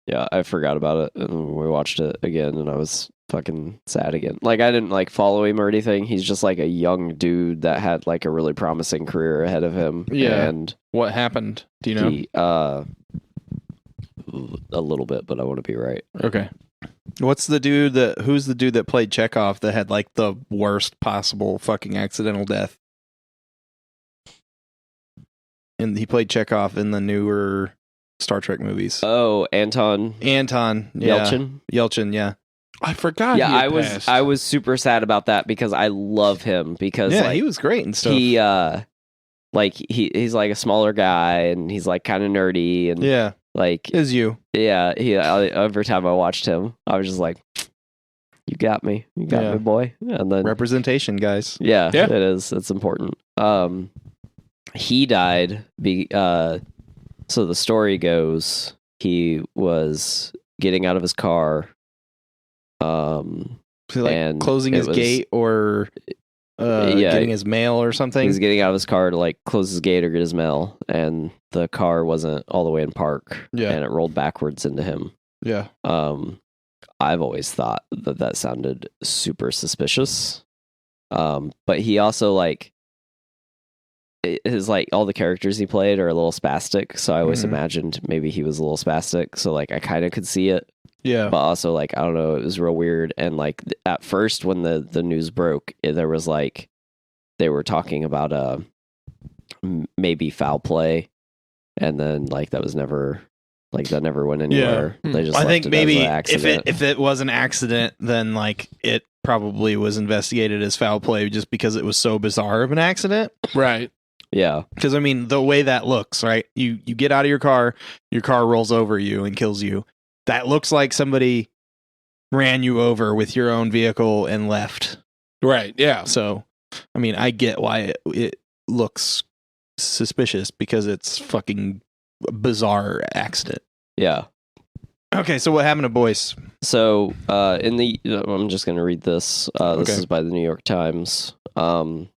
Yeah, I forgot about it, and we watched it again, and I was fucking sad again. Like, I didn't like follow him or anything. He's just like a young dude that had like a really promising career ahead of him. Yeah. And What happened? Do you know? he, a little bit, but I want to be right. Okay. Who's the dude that played Chekhov that had like the worst possible fucking accidental death? And he played Chekhov in the newer Star Trek movies. Oh, Anton Yeah. Yelchin. Yeah. I forgot. Yeah, he had passed. I was super sad about that because I love him because Yeah, like, he was great and stuff. he he's like a smaller guy and he's like kind of nerdy and yeah. like Is you. yeah, every time I watched him, I was just like, you got me, Yeah. boy. And then Representation, guys. yeah, Yeah. it is. It's important. He died So the story goes, he was getting out of his car. So, like, and closing his gate or getting his mail or something. He was getting out of his car to like close his gate or get his mail, and the car wasn't all the way in park. Yeah. And it rolled backwards into him. Yeah. I've always thought that sounded super suspicious. But he also like his like all the characters he played are a little spastic, so I always imagined maybe he was a little spastic. So like I kind of could see it. Yeah. But also like I don't know, it was real weird. And like at first when the news broke, there was like they were talking about maybe foul play, and then like that was never. Like that never went anywhere. Yeah. They just I think maybe if it was an accident, then like it probably was investigated as foul play just because it was so bizarre of an accident. Right. Yeah. Because I mean, the way that looks, right? You get out of your car rolls over you and kills you. That looks like somebody ran you over with your own vehicle and left. Right. Yeah. So, I mean, I get why it looks suspicious because it's fucking bizarre accident. Yeah. Okay, so what happened to Boyce? So I'm just going to read this. This is by the New York Times. In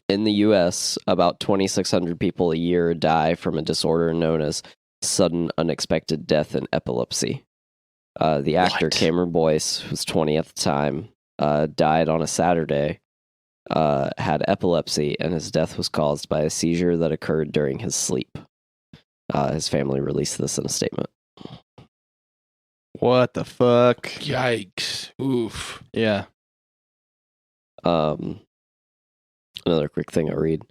the U.S., about 2,600 people a year die from a disorder known as sudden unexpected death and epilepsy. The actor Cameron Boyce, who was 20 at the time, died on a Saturday, had epilepsy, and his death was caused by a seizure that occurred during his sleep. His family released this in a statement. What the fuck? Yikes. Oof. Yeah. Another quick thing I'll read.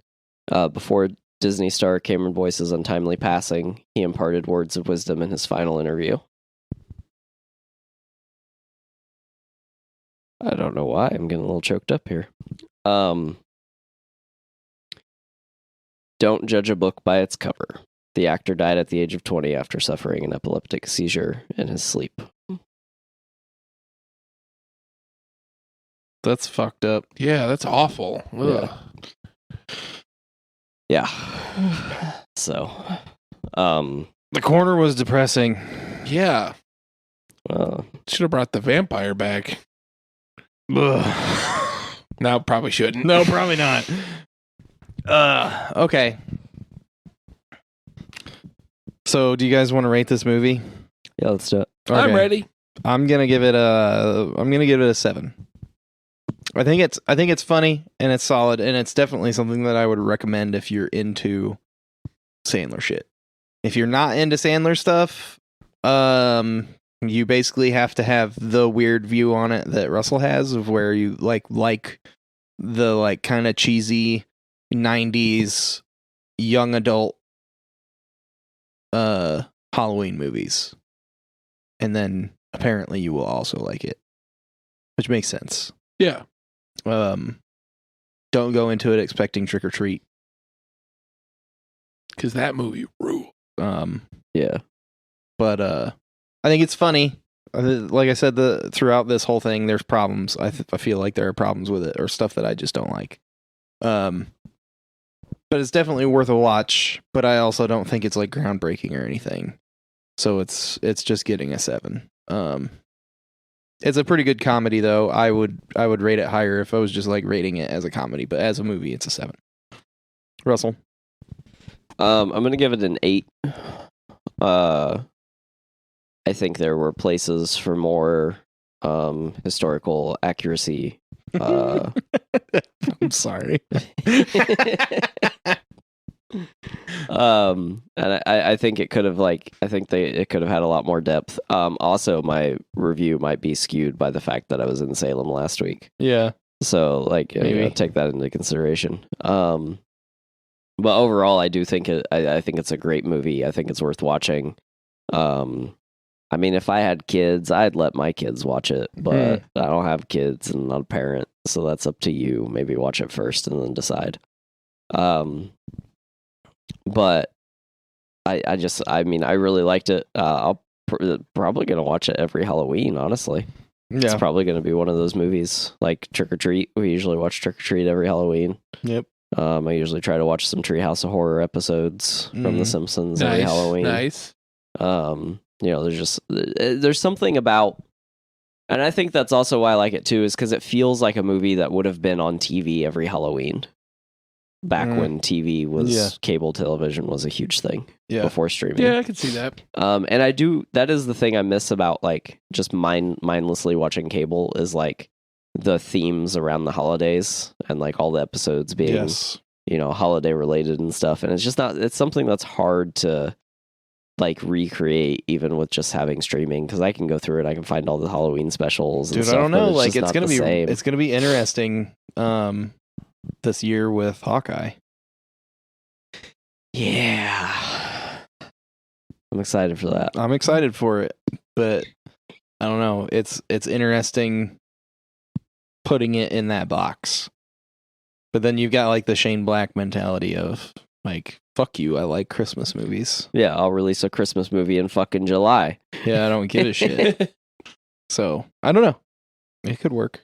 Before Disney star Cameron Boyce's untimely passing, he imparted words of wisdom in his final interview. I don't know why. I'm getting a little choked up here. Don't judge a book by its cover. The actor died at the age of 20 after suffering an epileptic seizure in his sleep. That's fucked up. Yeah, that's awful. Ugh. Yeah. So, The corner was depressing. Yeah. Should have brought the vampire back. Ugh. No, probably shouldn't. No, probably not. Okay. So, do you guys want to rate this movie? yeah, let's do it. Okay. I'm ready. I'm gonna give it a 7. I think it's funny and it's solid, and it's definitely something that I would recommend if you're into Sandler shit. If you're not into Sandler stuff, you basically have to have the weird view on it that Russell has, of where you like the like kind of cheesy 90s young adult Halloween movies. And then apparently you will also like it, which makes sense. Yeah. Don't go into it expecting Trick or Treat. Because that movie ruled. Yeah. But I think it's funny. Like I said, throughout this whole thing, there's problems. I feel like there are problems with it, or stuff that I just don't like. But it's definitely worth a watch. But I also don't think it's like groundbreaking or anything. So it's just getting a 7. It's a pretty good comedy, though. I would rate it higher if I was just like rating it as a comedy. But as a movie, it's a 7. Russell, I'm gonna give it an 8. I think there were places for more historical accuracy. I'm sorry. And I think it could have it could have had a lot more depth. Also, my review might be skewed by the fact that I was in Salem last week. Yeah. So maybe take that into consideration. But overall, I do think I think it's a great movie. I think it's worth watching. I mean, if I had kids, I'd let my kids watch it, but I don't have kids and I'm not a parent, so that's up to you. Maybe watch it first and then decide. But I mean, I really liked it. I'll probably gonna watch it every Halloween, honestly. Yeah. It's probably gonna be one of those movies like Trick or Treat. We usually watch Trick or Treat every Halloween. Yep. I usually try to watch some Treehouse of Horror episodes from The Simpsons every Halloween. Nice. There's something about, and I think that's also why I like it too, is because it feels like a movie that would have been on TV every Halloween. Back when TV was cable television was a huge thing before streaming. Yeah, I can see that. And I do. That is the thing I miss about like just mindlessly watching cable is like the themes around the holidays and like all the episodes being holiday related and stuff. And it's just not. It's something that's hard to like recreate even with just having streaming because I can go through it. I can find all the Halloween specials. Dude, and stuff, I don't know. Like it's gonna be interesting. This year with Hawkeye. Yeah. I'm excited for that. I'm excited for it, but I don't know. It's interesting putting it in that box. But then you've got like the Shane Black mentality of like, fuck you, I like Christmas movies. Yeah, I'll release a Christmas movie in fucking July. Yeah, I don't give a shit. So, I don't know. It could work.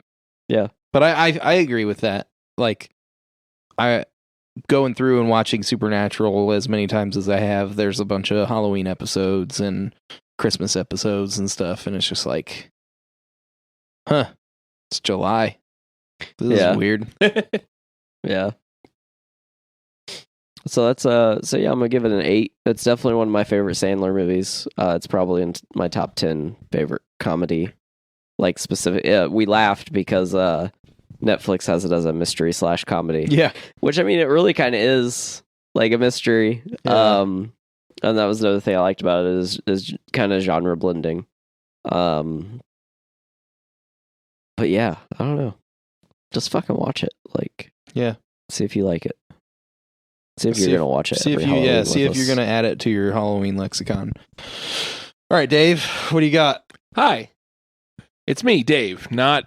Yeah. But I agree with that. Like, I going through and watching Supernatural as many times as I have, there's a bunch of Halloween episodes and Christmas episodes and stuff, and it's just like, it's July. This is weird. Yeah. So that's I'm gonna give it an 8. It's definitely one of my favorite Sandler movies. It's probably in my top 10 favorite comedy. Like specific, we laughed because Netflix has it as a mystery / comedy. Yeah. Which, I mean, it really kind of is like a mystery. Yeah. And that was another thing I liked about it is kind of genre blending. But yeah, I don't know. Just fucking watch it. Like, yeah. See if you like it. See if you're going to watch it. See if you're going to add it to your Halloween lexicon. All right, Dave, what do you got? Hi. It's me, Dave, not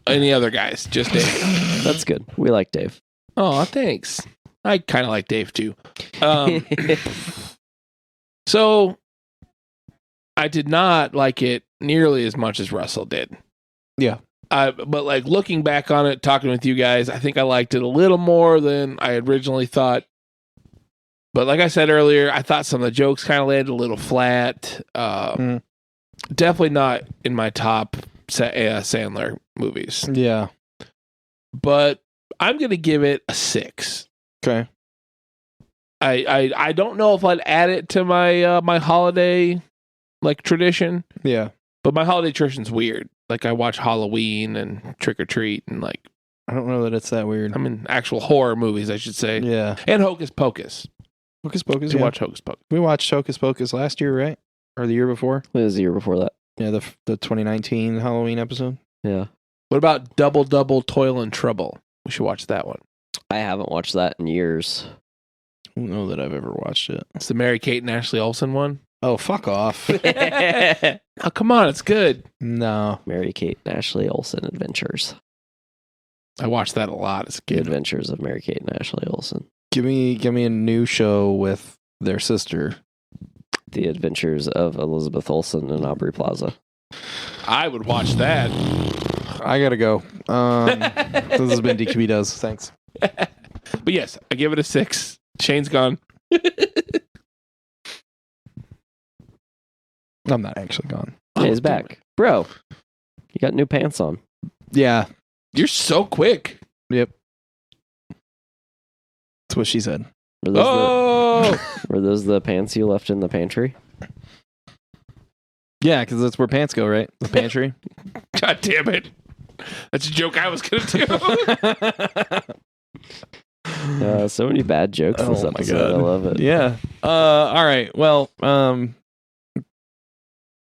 any other guys, just Dave. That's good. We like Dave. Oh, thanks. I kind of like Dave too. So I did not like it nearly as much as Russell did. Yeah. But like looking back on it, talking with you guys, I think I liked it a little more than I originally thought. But like I said earlier, I thought some of the jokes kind of landed a little flat. Definitely not in my top Sandler movies. Yeah. But I'm going to give it a 6. Okay. I don't know if I'd add it to my my holiday like tradition. Yeah. But my holiday tradition's weird. Like I watch Halloween and Trick or Treat and like I don't know that it's that weird. I mean actual horror movies, I should say. Yeah. And Hocus Pocus. Hocus Pocus. You watch Hocus Pocus. We watched Hocus Pocus last year, right? Or the year before? It was the year before that. Yeah, the 2019 Halloween episode. Yeah. What about Double Double Toil and Trouble? We should watch that one. I haven't watched that in years. I don't know that I've ever watched it. It's the Mary-Kate and Ashley Olsen one. Oh, fuck off. Oh, come on, it's good. No. Mary-Kate and Ashley Olsen Adventures. I watched that a lot as a The kid. Adventures of Mary-Kate and Ashley Olsen. Give me a new show with their sister. The Adventures of Elizabeth Olsen and Aubrey Plaza. I would watch that. I gotta go. This has been DQP Does. Thanks. But yes, I give it a 6. Shane's gone. I'm not actually gone. Hey, he's back. Bro, you got new pants on. Yeah. You're so quick. Yep. That's what she said. Were those the pants you left in the pantry? Yeah, because that's where pants go, right? The pantry. God damn it. That's a joke I was going to do. So many bad jokes this episode. God. I love it. Yeah. All right. Well,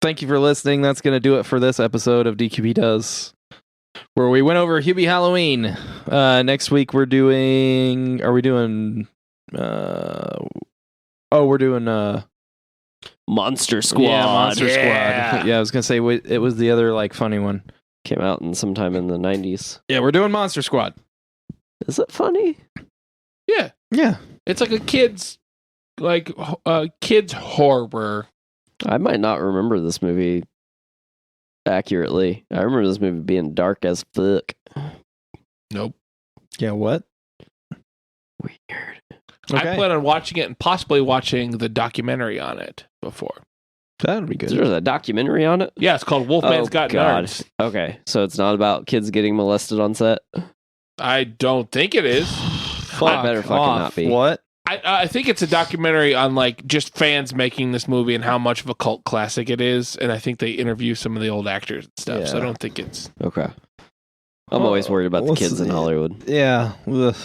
thank you for listening. That's going to do it for this episode of DQP Does, where we went over Hubie Halloween. Next week we're doing... Are we doing... we're doing... Monster Squad. Yeah, Monster Yeah. Squad. Yeah, I was going to say it was the other like funny one. Came out sometime in the 90s. Yeah, we're doing Monster Squad. Is it funny? Yeah. Yeah. It's like a kid's horror. I might not remember this movie accurately. I remember this movie being dark as fuck. Nope. Yeah, what? Weird. I plan on watching it and possibly watching the documentary on it before. That would be good. There's a documentary on it? Yeah, it's called Wolfman's Got Nerds. Okay, so it's not about kids getting molested on set? I don't think it is. Fuck better fucking not be. What? I think it's a documentary on like just fans making this movie and how much of a cult classic it is, and I think they interview some of the old actors and stuff. So I don't think it's okay. I'm always worried about the kids in Hollywood. Yeah. Ugh.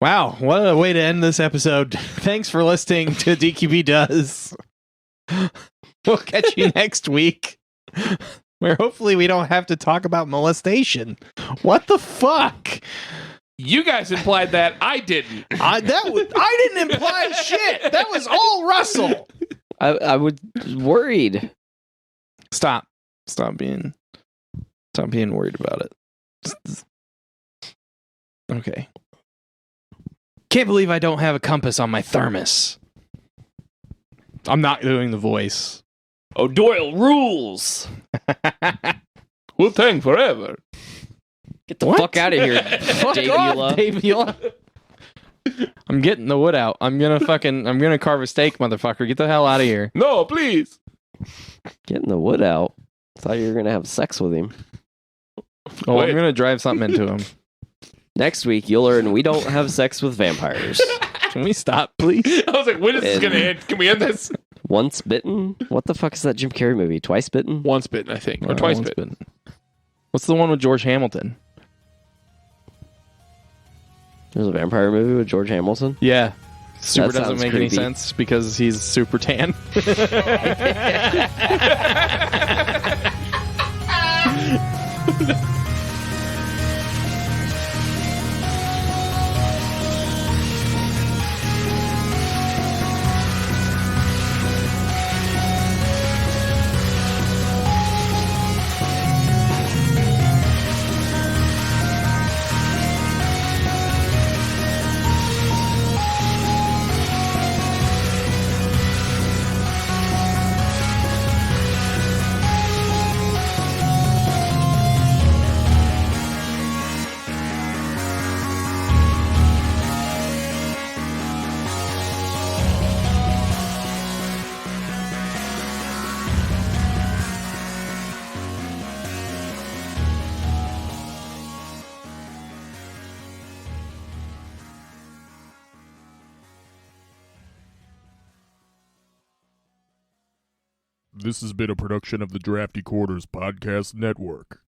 Wow, what a way to end this episode. Thanks for listening to DQP Does. We'll catch you next week, where hopefully we don't have to talk about molestation. What the fuck? You guys implied that. I didn't. I didn't imply shit. That was all Russell. I was worried. Stop being worried about it. Okay. Can't believe I don't have a compass on my thermos. I'm not doing the voice. O'Doyle rules. Wu-Tang forever. Get the fuck out of here, Davula. I'm getting the wood out. I'm gonna carve a steak, motherfucker. Get the hell out of here. No, please. Getting the wood out. Thought you were gonna have sex with him. Oh, I'm gonna drive something into him. Next week, you'll learn we don't have sex with vampires. Can we stop, please? I was like, when is this gonna end? Can we end this? Once Bitten? What the fuck is that Jim Carrey movie? Twice Bitten? Once Bitten, I think. Or Twice Bitten. What's the one with George Hamilton? There's a vampire movie with George Hamilton? Yeah. Super That doesn't sounds make creepy. any sense because he's super tan. This has been a production of the Drafty Quarters Podcast Network.